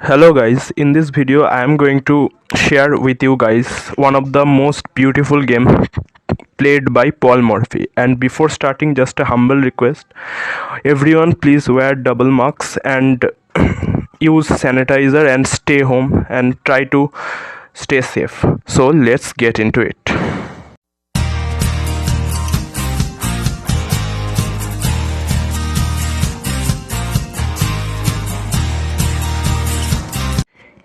Hello guys, in this video I am going to share with you guys one of the most beautiful game played by Paul Morphy. And before starting, just a humble request, everyone please wear double masks and use sanitizer and stay home and try to stay safe. So let's get into it.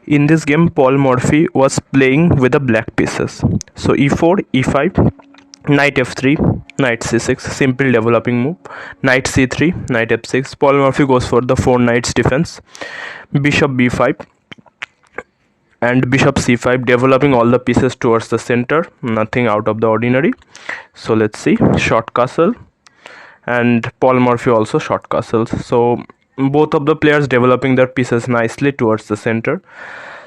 In this game, Paul Morphy was playing with the black pieces. So e4, e5, knight f3, knight c6, simple developing move. Knight c3, knight f6. Paul Morphy goes for the 4 knights defense. Bishop b5 and bishop c5, developing all the pieces towards the center. Nothing out of the ordinary. So let's see, short castle, and Paul Morphy also short castles. So both of the players developing their pieces nicely towards the center.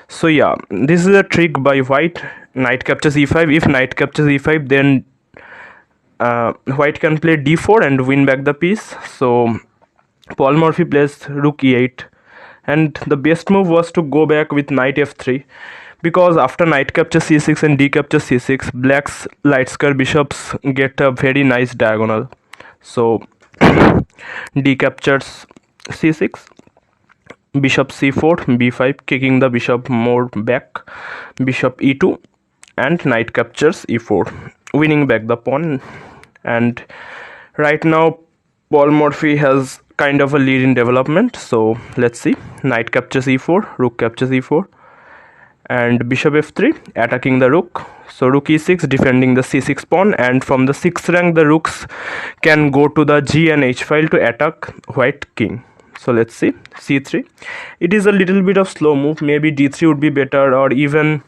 So yeah, this is a trick by white. Knight captures e5. If knight captures e5, then white can play d4 and win back the piece. So Paul Morphy plays rook e8, and the best move was to go back with knight f3, because after knight captures c6 and d captures c6, black's light square bishops get a very nice diagonal. So d captures c6, bishop c4, b5, kicking the bishop more back, bishop e2, and knight captures e4, winning back the pawn. And right now Paul Morphy has kind of a lead in development. So let's see, knight captures e4, rook captures e4, and bishop f3, attacking the rook. So rook e6, defending the c6 pawn, and from the 6th rank the rooks can go to the g and h file to attack white king. So let's see, c3. It is a little bit of slow move. Maybe d3 would be better, or even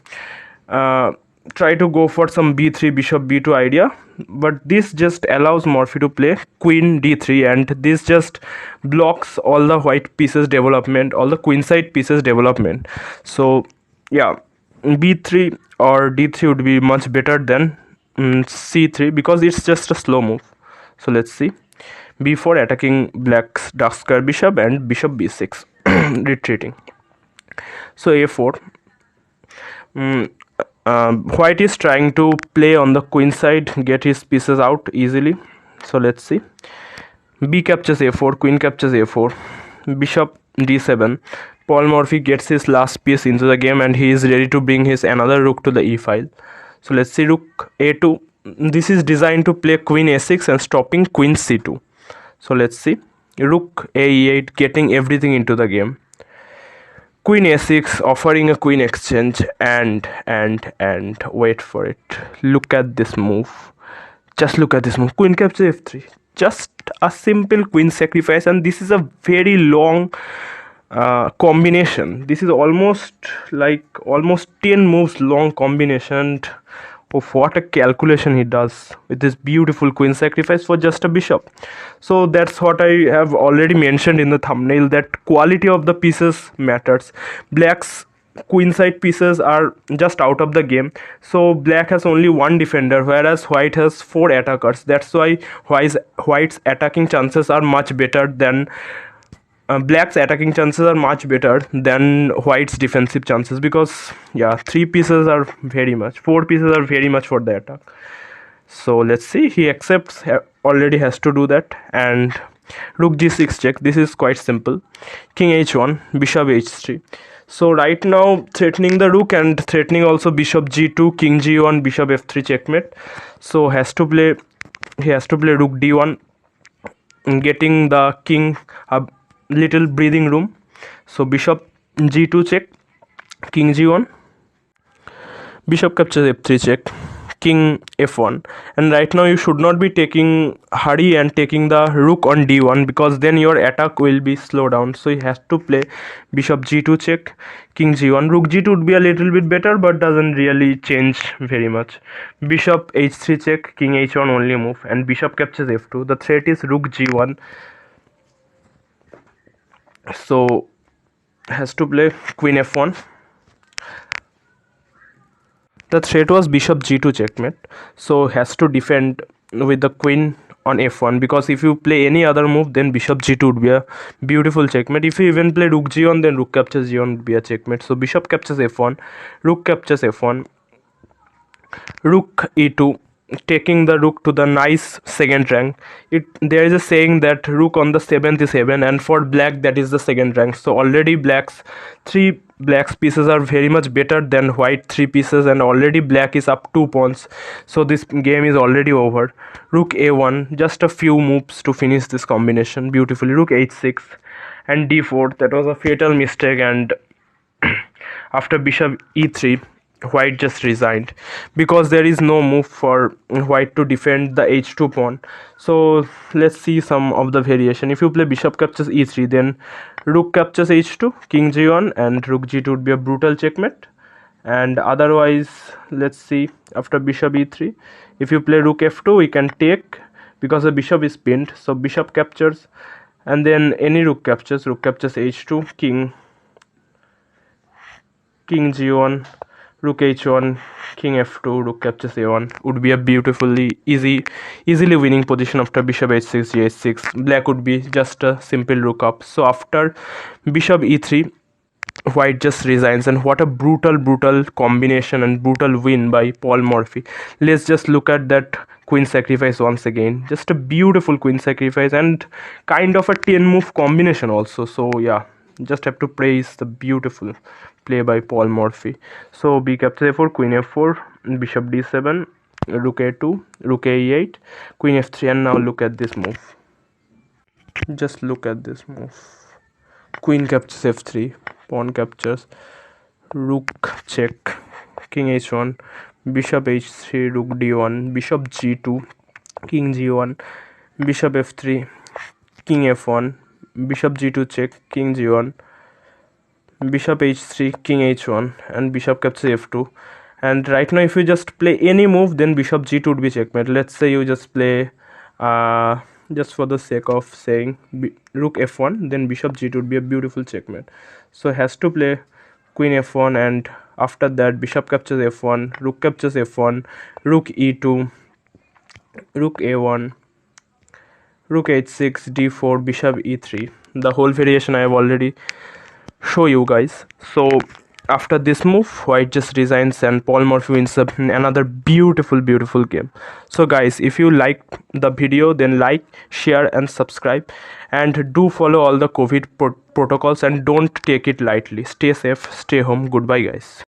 try to go for some b3 bishop b2 idea. But this just allows Morphy to play queen d3, and this just blocks all the white pieces development, all the queenside pieces development. So yeah, b3 or d3 would be much better than c3, because it's just a slow move. So let's see, b4, attacking black's dark square bishop, and bishop b6 retreating. So a4, white is trying to play on the queen side, get his pieces out easily. So let's see, b captures a4, queen captures a4, bishop d7. Paul Morphy gets his last piece into the game, and he is ready to bring his another rook to the e file. So let's see, rook a2. This is designed to play queen a6 and stopping queen c2. So let's see, rook a e8, getting everything into the game. Queen a6, offering a queen exchange, and wait for it. Look at this move. Just look at this move. Queen captures f3. Just a simple queen sacrifice, and this is a very long combination. This is almost 10 moves long combination. Of what a calculation he does with this beautiful queen sacrifice for just a bishop. So that's what I have already mentioned in the thumbnail, that quality of the pieces matters. Black's queenside pieces are just out of the game, so black has only one defender, whereas white has 4 attackers. That's why white's attacking chances are much better than black's attacking chances are much better than white's defensive chances, because yeah, 4 pieces are very much for the attack. So let's see, he accepts, already has to do that. And rook g6 check. This is quite simple. King h1, bishop h3. So right now threatening the rook and threatening also bishop g2, king g1, bishop f3 checkmate. So he has to play rook d1, getting the king a little breathing room. So bishop g2 check, king g1, bishop captures f3 check, king f1. And right now you should not be taking hurry and taking the rook on d1, because then your attack will be slowed down. So he has to play bishop g2 check, king g1. Rook g2 would be a little bit better, but doesn't really change very much. Bishop h3 check, king h1 only move, and bishop captures f2. The threat is rook g1. So has to play queen f1. The threat was bishop g2 checkmate, so has to defend with the queen on f1, because if you play any other move, then bishop g2 would be a beautiful checkmate. If you even play rook g1, then rook captures g1 would be a checkmate. So bishop captures f1, rook captures f1, rook e2, taking the rook to the nice second rank. There is a saying that rook on the 7th is heaven, and for black that is the second rank. So already three black's pieces are very much better than white three pieces, and already black is up 2 pawns. So this game is already over. Rook a1, just a few moves to finish this combination beautifully. Rook h6 and d4, that was a fatal mistake, and after bishop e3, white just resigned because there is no move for white to defend the h2 pawn. So let's see some of the variation. If you play bishop captures e3, then rook captures h2, king g1, and rook g2 would be a brutal checkmate. And otherwise, let's see, after bishop e3, if you play rook f2, we can take, because the bishop is pinned, so bishop captures, and then any rook captures h2, king g1, rook h1, king f2, rook captures a1 would be a easily winning position. After bishop h6, gh6, black would be just a simple rook up. So after bishop e3, white just resigns, and what a brutal combination and brutal win by Paul Morphy. Let's just look at that queen sacrifice once again. Just a beautiful queen sacrifice and kind of a 10 move combination also. So yeah, just have to praise the beautiful play by Paul Morphy. So b captures a4, queen f4, bishop d7, rook a2, rook a8, queen f3, and now look at this move. Just look at this move. Queen captures f3, pawn captures, rook check, king h1, bishop h3, rook d1, bishop g2, king g1, bishop f3, king f1, bishop g2 check, king g1, bishop h3, king h1, and bishop captures f2. And right now if you just play any move, then bishop g2 would be checkmate. Let's say you just play just for the sake of saying rook f1, then bishop g2 would be a beautiful checkmate. So has to play queen f1, and after that bishop captures f1, rook captures f1, rook e2, rook a1, rook h6, d4, bishop e3. The whole variation I have already show you guys. So after this move, white just resigns and Paul Morphy wins another beautiful game. So guys, if you like the video, then like, share and subscribe, and do follow all the COVID protocols, and don't take it lightly. Stay safe, stay home. Goodbye guys.